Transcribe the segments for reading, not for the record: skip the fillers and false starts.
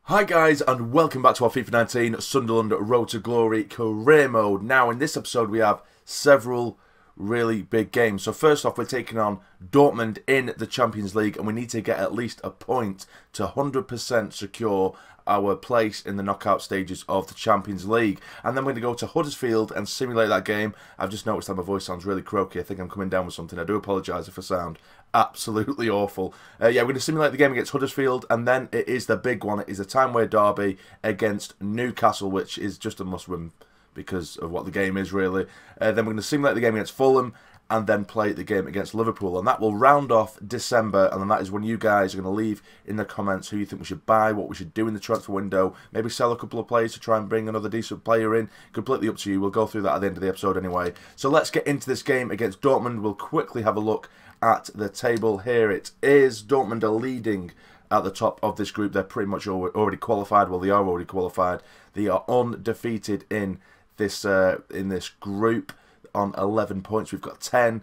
Hi guys, and welcome back to our FIFA 19 Sunderland Road to Glory career mode. Now in this episode we have several really big games. So first off, we're taking on Dortmund in the Champions League, and we need to get at least a point to 100% secure our place in the knockout stages of the Champions League. And then we're going to go to Huddersfield and simulate that game. I've just noticed that my voice sounds really croaky. I think I'm coming down with something. I do apologise if I sound absolutely awful. Yeah, we're going to simulate the game against Huddersfield, and then it is the big one. It is a time-wear derby against Newcastle, which is just a must-win because of what the game is, really. Then we're going to simulate the game against Fulham, and then play the game against Liverpool. And that will round off December, and then that is when you guys are going to leave in the comments who you think we should buy, what we should do in the transfer window, maybe sell a couple of players to try and bring another decent player in. Completely up to you. We'll go through that at the end of the episode anyway. So let's get into this game against Dortmund. We'll quickly have a look at the table. Here it is. Dortmund are leading at the top of this group. They're pretty much already qualified. Well, they are already qualified. They are undefeated in this group on 11 points. We've got 10.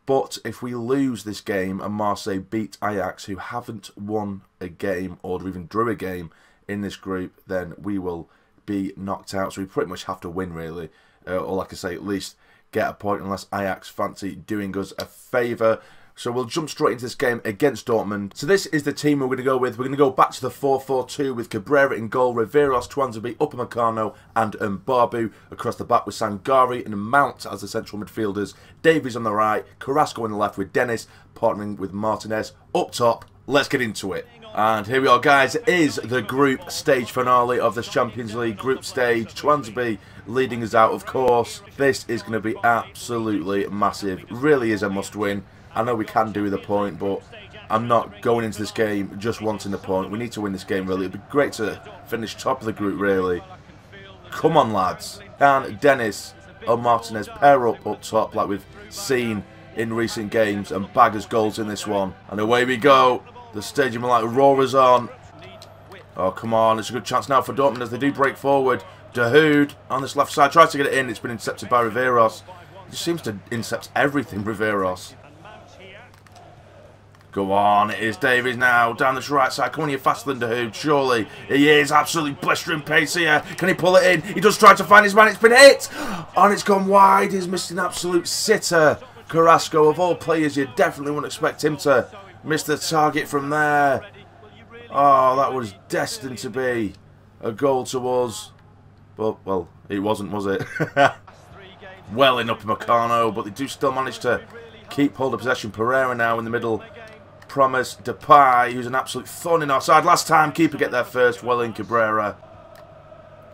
But if we lose this game and Marseille beat Ajax, who haven't won a game or even drew a game in this group, then we will be knocked out. So we pretty much have to win, really. Or like I say, at least get a point, unless Ajax fancy doing us a favour. So we'll jump straight into this game against Dortmund. So this is the team we're going to go with. We're going to go back to the 4-4-2 with Cabrera in goal, Riveros, Twanzebe, Upamecano and Mbabu across the back with Sangare and Mount as the central midfielders. Davies on the right, Carrasco on the left with Dennis partnering with Martinez. Up top, let's get into it. And here we are, guys. It is the group stage finale of this Champions League group stage. Twanzebe leading us out, of course. This is going to be absolutely massive. Really is a must-win. I know we can do with a point, but I'm not going into this game just wanting the point. We need to win this game, really. It'd be great to finish top of the group, really. Come on, lads. Can Dennis or Martinez pair up top like we've seen in recent games and bag us goals in this one? And away we go. The stadium will like roars on. Oh, come on. It's a good chance now for Dortmund as they do break forward. Dahoud on this left side tries to get it in. It's been intercepted by Riveros. He just seems to intercept everything, Riveros. Go on, it is Davies now, down this right side. Come on, you're faster than Dahoud, surely. He is, absolutely blistering pace here. Can he pull it in? He does try to find his man, it's been hit! And it's gone wide, he's missed an absolute sitter. Carrasco, of all players, you definitely wouldn't expect him to miss the target from there. Oh, that was destined to be a goal to us. But, well, it wasn't, was it? Well in Upamecano, but they do still manage to keep hold of possession. Pereira now in the middle. Promise Depay, who's an absolute thorn in our side. Last time, keeper get there first. Well in Cabrera.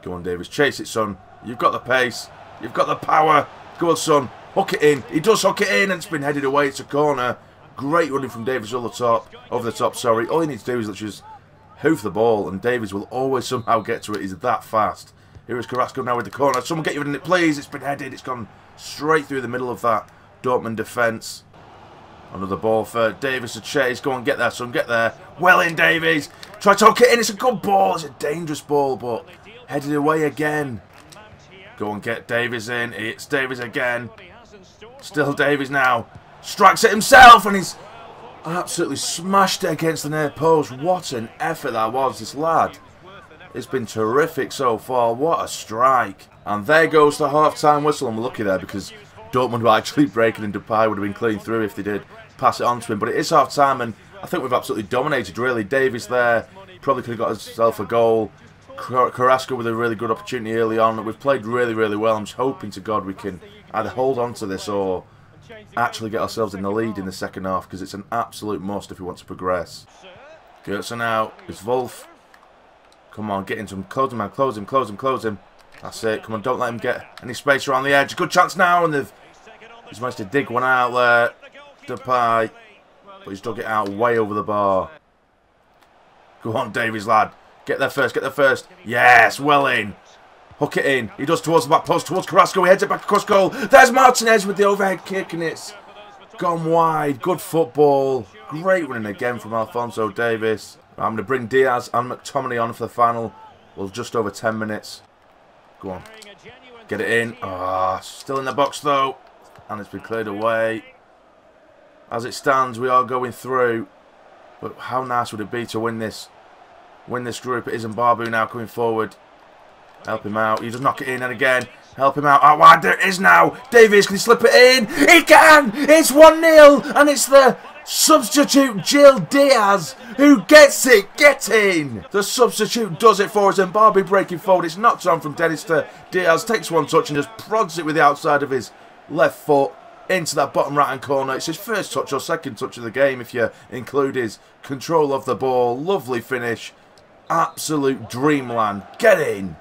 Go on, Davies. Chase it, son. You've got the pace. You've got the power. Go on, son. Hook it in. He does hook it in, and it's been headed away. It's a corner. Great running from Davies over the top. Sorry. All he needs to do is literally just hoof the ball, and Davies will always somehow get to it. He's that fast. Here is Carrasco now with the corner. Someone get you in it, please. It's been headed. It's gone straight through the middle of that Dortmund defence. Another ball for Davies to chase. Go on, get there, son. Get there. Well in, Davies. Try to hook it in. It's a good ball. It's a dangerous ball, but headed away again. Go on, get Davies in. It's Davies again. Still Davies now. Strikes it himself, and he's absolutely smashed it against the near post. What an effort that was, this lad. It's been terrific so far. What a strike. And there goes the half-time whistle. I'm lucky there because Dortmund were actually breaking, and Depay would have been clean through if they did pass it on to him. But it is half-time, and I think we've absolutely dominated, really. Davies there probably could have got himself a goal. Carrasco with a really good opportunity early on. We've played really, really well. I'm just hoping to God we can either hold on to this or actually get ourselves in the lead in the second half, because it's an absolute must if we want to progress. Gertson now. It's Wolf. Come on, get into him. Close him, man. Close him, close him, close him. That's it. Come on, don't let him get any space around the edge. Good chance now, and he's managed to dig one out there. Depay. But he's dug it out way over the bar. Go on, Davies, lad. Get there first, get there first. Yes, well in. Hook it in. He does towards the back post, towards Carrasco. He heads it back across goal. There's Martinez with the overhead kick, and it's gone wide. Good football. Great running again from Alphonso Davies. I'm going to bring Diaz and McTominay on for the final. Well, just over 10 minutes. Go on. Get it in. Ah, still in the box, though. And it's been cleared away. As it stands, we are going through. But how nice would it be to win this win this group. It is Mbabu now coming forward. Help him out. He does knock it in and again. Help him out. Out wide. There it is now. Davies, can he slip it in? He can! It's 1-0 and it's the substitute Gil Diaz who gets it. Get in! The substitute does it for us. Mbabu breaking forward. It's knocked on from Dennis to Diaz. Takes one touch and just prods it with the outside of his left foot into that bottom right hand corner. It's his first touch or second touch of the game if you include his control of the ball. Lovely finish. Absolute dreamland. Get in!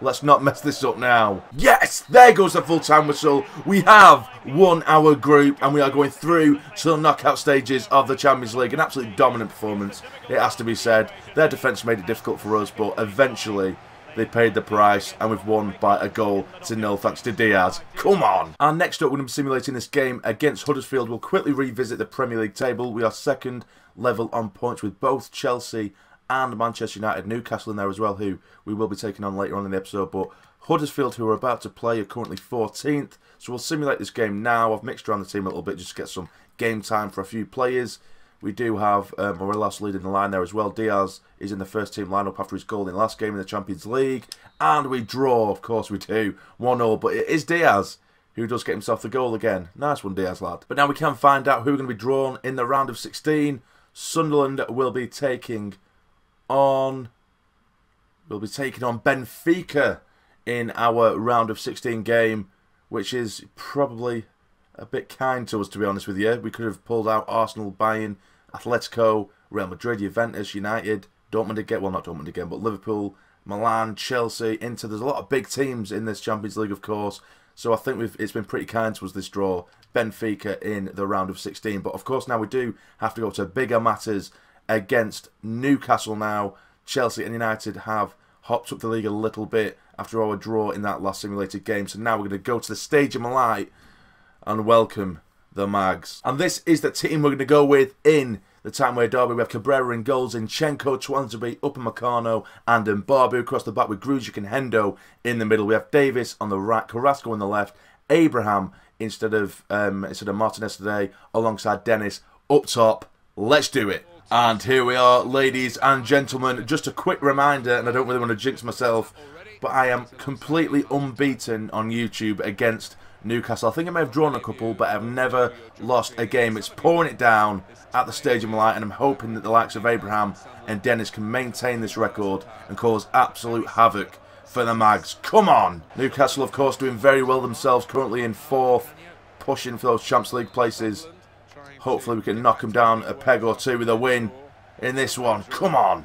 Let's not mess this up now. Yes! There goes the full-time whistle. We have won our group and we are going through to the knockout stages of the Champions League. An absolutely dominant performance, it has to be said. Their defence made it difficult for us, but eventually they paid the price and we've won by a goal to nil thanks to Diaz. Come on! And next up, we're going to be simulating this game against Huddersfield. We'll quickly revisit the Premier League table. We are second level on points with both Chelsea and Manchester United. Newcastle in there as well, who we will be taking on later on in the episode. But Huddersfield, who are about to play, are currently 14th. So we'll simulate this game now. I've mixed around the team a little bit just to get some game time for a few players. We do have Morelos leading the line there as well. Diaz is in the first team lineup after his goal in the last game in the Champions League. And we draw, of course we do, 1-0. But it is Diaz who does get himself the goal again. Nice one, Diaz, lad. But now we can find out who are going to be drawn in the round of 16. Sunderland will be taking on Benfica in our round of 16 game, which is probably a bit kind to us, to be honest with you. We could have pulled out Arsenal, Bayern, Atletico, Real Madrid, Juventus, United, Dortmund again, well not Dortmund again, but Liverpool, Milan, Chelsea, Inter. There's a lot of big teams in this Champions League, of course, so I think it's been pretty kind to us, this draw. Benfica in the round of 16, but of course now we do have to go to bigger matters against Newcastle now. Chelsea and United have hopped up the league a little bit after our draw in that last simulated game. So now we're going to go to the Stadium of Light and welcome the Mags. And this is the team we're going to go with in the Timeway Derby. We have Cabrera in goals, Zinchenko, Twansby, Upamecano and Mbabu across the back with Grujic and Hendo in the middle. We have Davis on the right, Carrasco on the left, Abraham instead of Martinez today alongside Dennis up top. Let's do it. And here we are, ladies and gentlemen. Just a quick reminder, and I don't really want to jinx myself, but I am completely unbeaten on YouTube against Newcastle. I think I may have drawn a couple, but I've never lost a game. It's pouring it down at the Stadium of Light, and I'm hoping that the likes of Abraham and Dennis can maintain this record and cause absolute havoc for the Mags. Come on! Newcastle, of course, doing very well themselves, currently in 4th, pushing for those Champions League places. Hopefully we can knock them down a peg or two with a win in this one. Come on.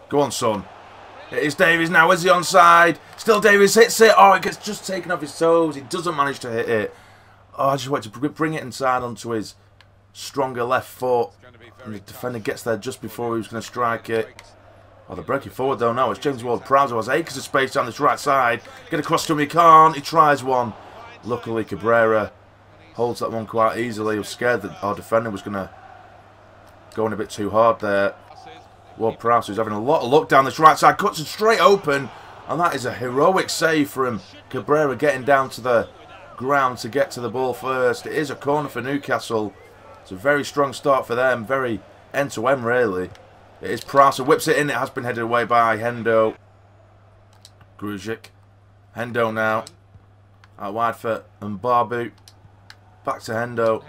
Go on, son. It is Davies now. Is he onside? Still Davies hits it. Oh, it gets just taken off his toes. He doesn't manage to hit it. Oh, I just want to bring it inside onto his stronger left foot. And the defender gets there just before he was going to strike it. Oh, they're breaking forward though now. It's James Ward-Prowse who has acres of space down this right side. Get across to him. He can't. He tries one. Luckily, Cabrera holds that one quite easily. He was scared that our defender was going to go in a bit too hard there. Ward-Prowse, who's having a lot of luck down this right side, cuts it straight open. And that is a heroic save from Cabrera getting down to the ground to get to the ball first. It is a corner for Newcastle. It's a very strong start for them. Very end-to-end, really. It is Prowse who whips it in. It has been headed away by Hendo. Grujic. Hendo now. Out wide for Mbabu. Back to Hendo.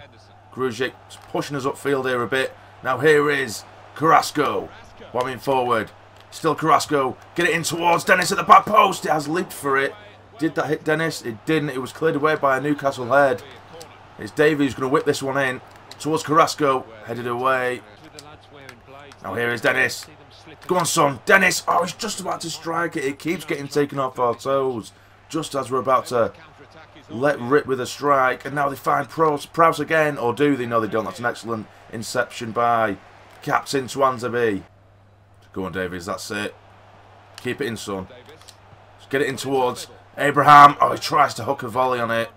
Grujic pushing us upfield here a bit. Now here is Carrasco. Bombing forward. Still Carrasco. Get it in towards Dennis at the back post. It has leaped for it. Did that hit Dennis? It didn't. It was cleared away by a Newcastle head. It's Davey who's going to whip this one in. Towards Carrasco. Headed away. Now here is Dennis. Go on, son. Dennis. Oh, he's just about to strike it. It keeps getting taken off our toes. Just as we're about to let rip with a strike. And now they find Prowse again. Or do they? No, they don't. That's an excellent inception by Captain Twansby. Go on, Davies. That's it. Keep it in, son. Let's get it in towards Abraham. Oh, he tries to hook a volley on it.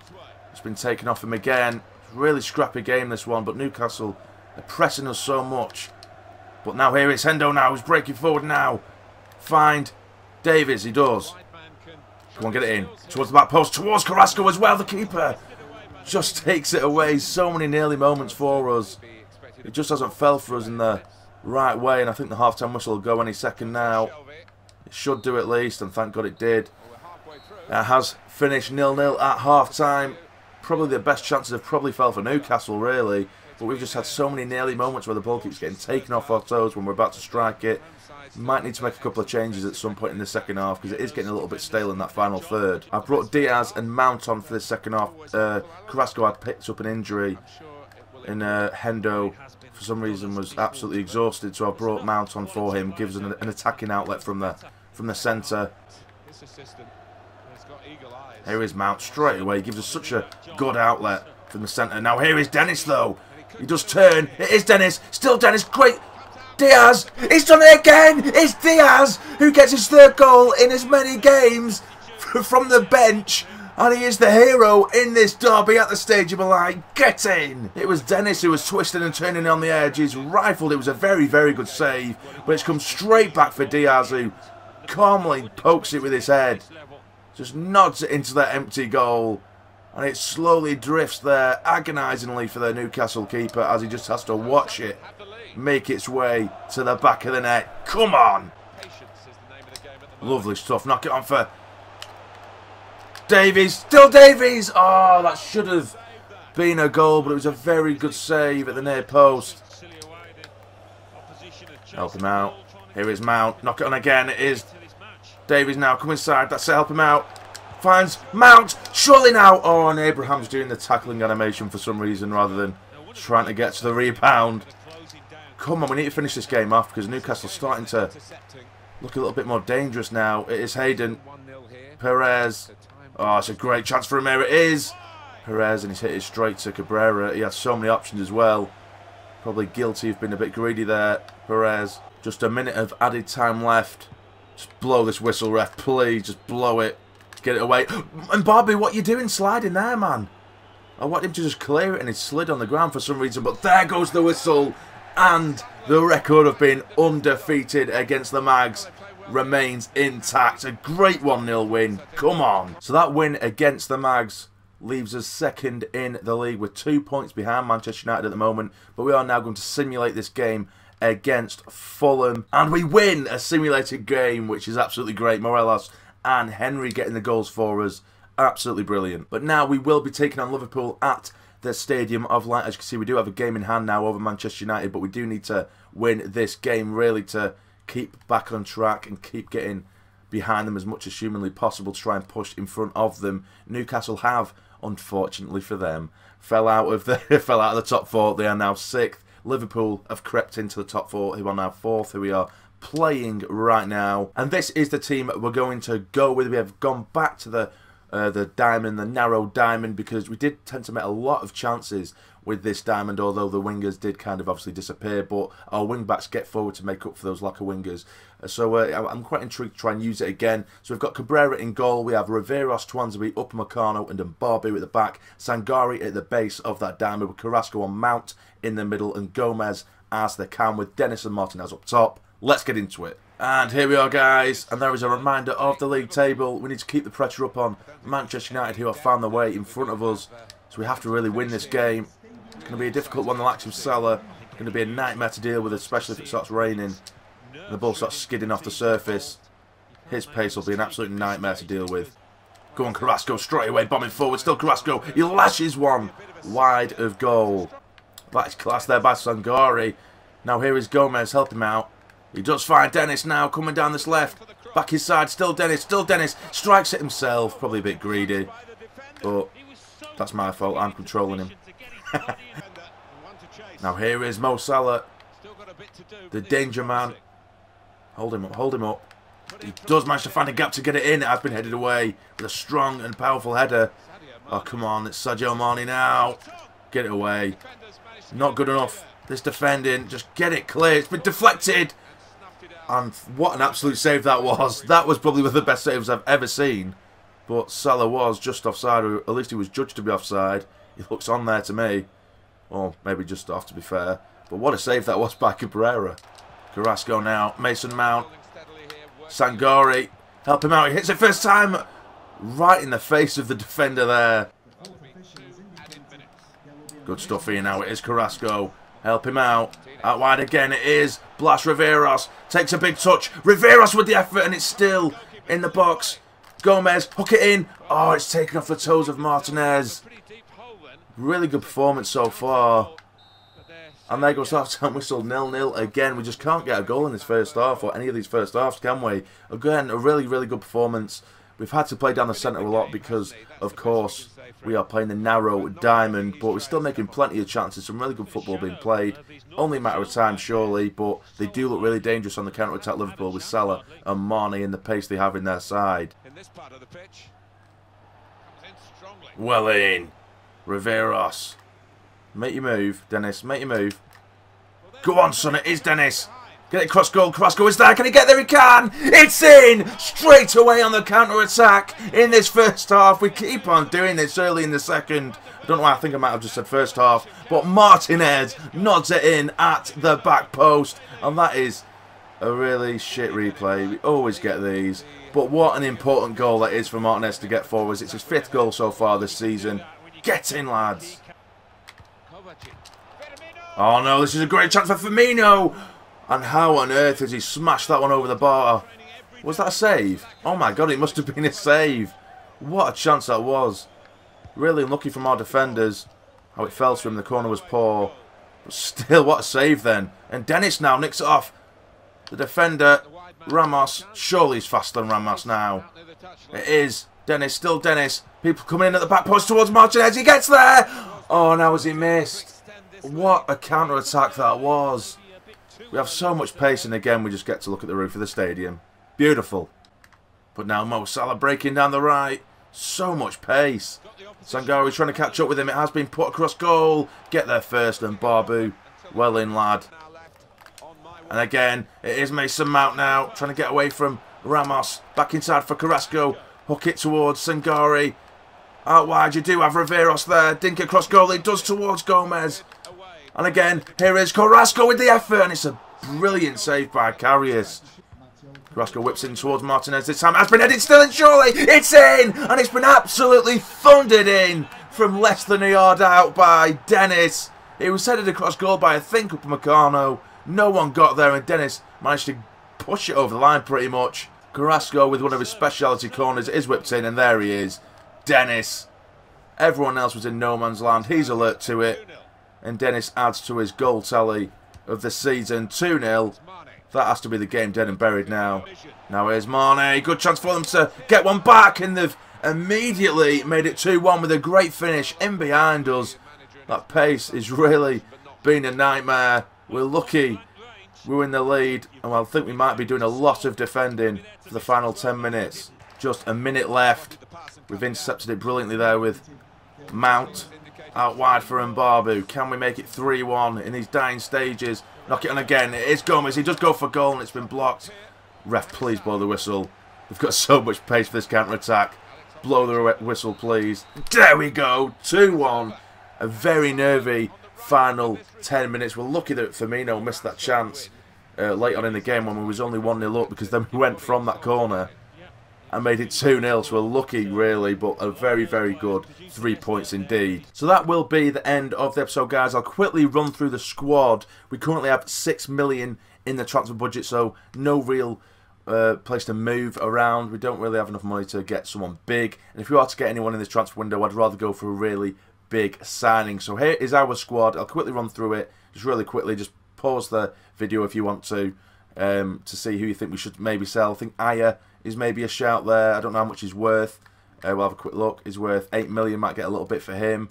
It's been taken off him again. Really scrappy game, this one. But Newcastle are pressing us so much. But now here it's Hendo now. He's breaking forward now. Find Davies. He does. Come on, get it in. Towards the back post. Towards Carrasco as well. The keeper just takes it away. So many nearly moments for us. It just hasn't fell for us in the right way, and I think the half-time whistle will go any second now. It should do at least, and thank God it did. It has finished 0-0 at half-time. Probably the best chances have probably fell for Newcastle, really. But we've just had so many nearly moments where the ball keeps getting taken off our toes when we're about to strike it. Might need to make a couple of changes at some point in the second half because it is getting a little bit stale in that final third. I've brought Diaz and Mount on for this second half. Carrasco had picked up an injury, and Hendo for some reason was absolutely exhausted, so I brought Mount on for him. Gives an attacking outlet from the centre. Here is Mount straight away. He gives us such a good outlet from the centre. Now here is Dennis though. He does turn. It is Dennis. Still Dennis. Great. Diaz. He's done it again. It's Diaz who gets his third goal in as many games from the bench. And he is the hero in this derby at the Stadium of Light. Get in! It was Dennis who was twisting and turning on the edge. He's rifled. It was a very, very good save. But it's come straight back for Diaz, who calmly pokes it with his head. Just nods it into that empty goal. And it slowly drifts there agonisingly for the Newcastle keeper as he just has to watch it make its way to the back of the net. Come on! Lovely stuff. Knock it on for Davies. Still Davies! Oh, that should have been a goal, but it was a very good save at the near post. Help him out. Here is Mount. Knock it on again. It is Davies now. Come inside. That's it. Help him out. Finds Mount. Surely now. Oh, and Abraham's doing the tackling animation for some reason rather than trying to get to the rebound. Come on, we need to finish this game off because Newcastle's starting to look a little bit more dangerous now. It is Hayden. Perez. Oh, it's a great chance for him. Here it is. Perez, and he's hit it straight to Cabrera. He has so many options as well. Probably guilty of being a bit greedy there, Perez. Just a minute of added time left. Just blow this whistle, ref, please. Just blow it. Get it away. And Bobby, what you doing sliding there, man? I want him to just clear it, and he slid on the ground for some reason. But there goes the whistle. And the record of being undefeated against the Mags remains intact. A great 1-0 win. Come on. So that win against the Mags leaves us second in the league with 2 points behind Manchester United at the moment. But we are now going to simulate this game against Fulham. And we win a simulated game, which is absolutely great. Morelos and Henry getting the goals for us. Absolutely brilliant. But now we will be taking on Liverpool at the Stadium of Light. As you can see, we do have a game in hand now over Manchester United, but we do need to win this game really to keep back on track and keep getting behind them as much as humanly possible to try and push in front of them. Newcastle have, unfortunately for them, fell out of the top four. They are now 6th. Liverpool have crept into the top 4, who are now 4th, who we are playing right now. And this is the team we're going to go with. We have gone back to the diamond, the narrow diamond, because we did tend to make a lot of chances with this diamond, although the wingers did kind of obviously disappear, but our wing backs get forward to make up for those lack of wingers. So I'm quite intrigued to try and use it again. So we've got Cabrera in goal, we have Riveros, Twanzebe, Upamecano and Mbabu at the back, Sangari at the base of that diamond with Carrasco on Mount in the middle and Gomez as the cam with Dennis and Martinez up top. Let's get into it. And here we are, guys, and there is a reminder of the league table. We need to keep the pressure up on Manchester United, who have found their way in front of us. So we have to really win this game. It's going to be a difficult one, the likes of Salah. It's going to be a nightmare to deal with, especially if it starts raining and the ball starts skidding off the surface. His pace will be an absolute nightmare to deal with. Go on, Carrasco, straight away, bombing forward. Still Carrasco. He lashes one wide of goal. That is class there by Sangari. Now here is Gomez, help him out. He does find Dennis now, coming down this left. Back his side, still Dennis. Strikes it himself, probably a bit greedy. But that's my fault, I'm controlling him. Now here is Mo Salah, the danger man. Hold him up, hold him up. He does manage to find a gap to get it in. It has been headed away with a strong and powerful header. Oh, come on, it's Sadio Mane now. Get it away. Not good enough. This defending, just get it clear. It's been deflected. And what an absolute save that was. That was probably one of the best saves I've ever seen. But Salah was just offside, or at least he was judged to be offside. He looks on there to me. Or maybe just off, to be fair. But what a save that was by Cabrera. Carrasco now. Mason Mount. Sangari. Help him out. He hits it first time. Right in the face of the defender there. Good stuff here now. It is Carrasco. Help him out. Out wide again it is. Blas Riveros. Takes a big touch. Riveros with the effort and it's still in the box. Gomez, hook it in. Oh, it's taken off the toes of Martinez. Really good performance so far. And there goes half-time whistle, 0-0 again. We just can't get a goal in this first half, or any of these first halves, can we? Again, a really, really good performance. We've had to play down the centre a lot because, of course, we are playing the narrow diamond, but we're still making plenty of chances. Some really good football being played. Only a matter of time, surely, but they do look really dangerous on the counter-attack, Liverpool, with Salah and Marnie and the pace they have in their side. Well in. Riveros. Make your move, Dennis. Make your move. Go on, son. It is Dennis. Get it cross goal. Carrasco is there. Can he get there? He can. It's in. Straight away on the counter-attack in this first half. We keep on doing this early in the second. I don't know why I think I might have just said first half. But Martinez nods it in at the back post. And that is a really shit replay. We always get these. But what an important goal that is for Martinez to get forwards. It's his 5th goal so far this season. Get in, lads. Oh no, this is a great chance for Firmino. And how on earth has he smashed that one over the bar? Was that a save? Oh my god, it must have been a save. What a chance that was. Really unlucky from our defenders. How it fell to him, the corner was poor. But still, what a save then. And Dennis now nicks it off. The defender, Ramos. Surely he's faster than Ramos now. It is. Dennis, still Dennis. People coming in at the back post towards Martinez. He gets there. Oh, now has he missed? What a counter-attack that was. We have so much pace, and again we just get to look at the roof of the stadium. Beautiful. But now Mo Salah breaking down the right. So much pace. Sangare trying to catch up with him. It has been put across goal. Get there first, and Barbu. Well in, lad. And again, it is Mason Mount now. Trying to get away from Ramos. Back inside for Carrasco. Hook it towards Sangare. Out wide, you do have Riveros there. Dink across goal. It does towards Gomez. And again, here is Carrasco with the effort. And it's a brilliant save by Karius. Carrasco whips in towards Martinez this time. Has been headed still, and surely it's in. And it's been absolutely thundered in from less than a yard out by Dennis. It was headed across goal by, I think, Upamecano. No one got there, and Dennis managed to push it over the line pretty much. Carrasco with one of his speciality corners is whipped in, and there he is. Dennis. Everyone else was in no man's land. He's alert to it. And Dennis adds to his goal tally of the season. 2-0. That has to be the game dead and buried now. Now here's Mane. Good chance for them to get one back. And they've immediately made it 2-1 with a great finish in behind us. That pace is really been a nightmare. We're lucky we're in the lead. And I think we might be doing a lot of defending for the final 10 minutes. Just a minute left. We've intercepted it brilliantly there with Mount. Out wide for Mbabu. Can we make it 3-1 in these dying stages? Knock it on again. It is Gomez. He does go for goal and it's been blocked. Ref, please blow the whistle. We've got so much pace for this counter-attack. Blow the whistle, please. There we go. 2-1. A very nervy final 10 minutes. We're lucky that Firmino missed that chance late on in the game when we was only 1-0 up, because then we went from that corner and made it 2-0, so we're lucky really, but a very, very good 3 points indeed. So that will be the end of the episode, guys. I'll quickly run through the squad. We currently have 6 million in the transfer budget, so no real place to move around. We don't really have enough money to get someone big, and if you are to get anyone in this transfer window, I'd rather go for a really big signing. So here is our squad. I'll quickly run through it, just really quickly. Just pause the video if you want to see who you think we should maybe sell. I think Aya is maybe a shout there. I don't know how much he's worth. We'll have a quick look. He's worth 8 million. Might get a little bit for him.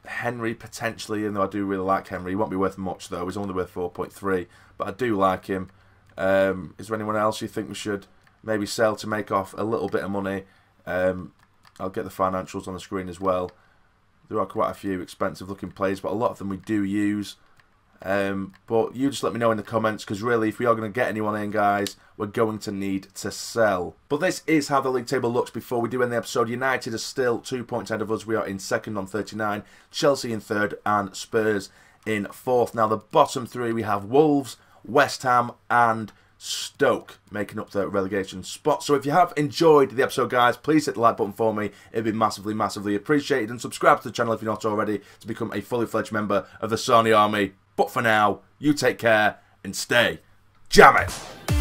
Henry potentially, even though I do really like Henry. He won't be worth much though. He's only worth 4.3, but I do like him. Is there anyone else you think we should maybe sell to make off a little bit of money? I'll get the financials on the screen as well. There are quite a few expensive looking players, but a lot of them we do use. But you just let me know in the comments, because really if we are going to get anyone in, guys, we're going to need to sell. But this is how the league table looks before we do end the episode. United are still 2 points ahead of us. We are in second on 39, Chelsea in third, and Spurs in fourth. Now the bottom three, we have Wolves, West Ham and Stoke making up the relegation spot. So if you have enjoyed the episode, guys, please hit the like button for me. It'd be massively, massively appreciated. And subscribe to the channel if you're not already to become a fully fledged member of the Sarny Army. But for now, you take care and stay jam it.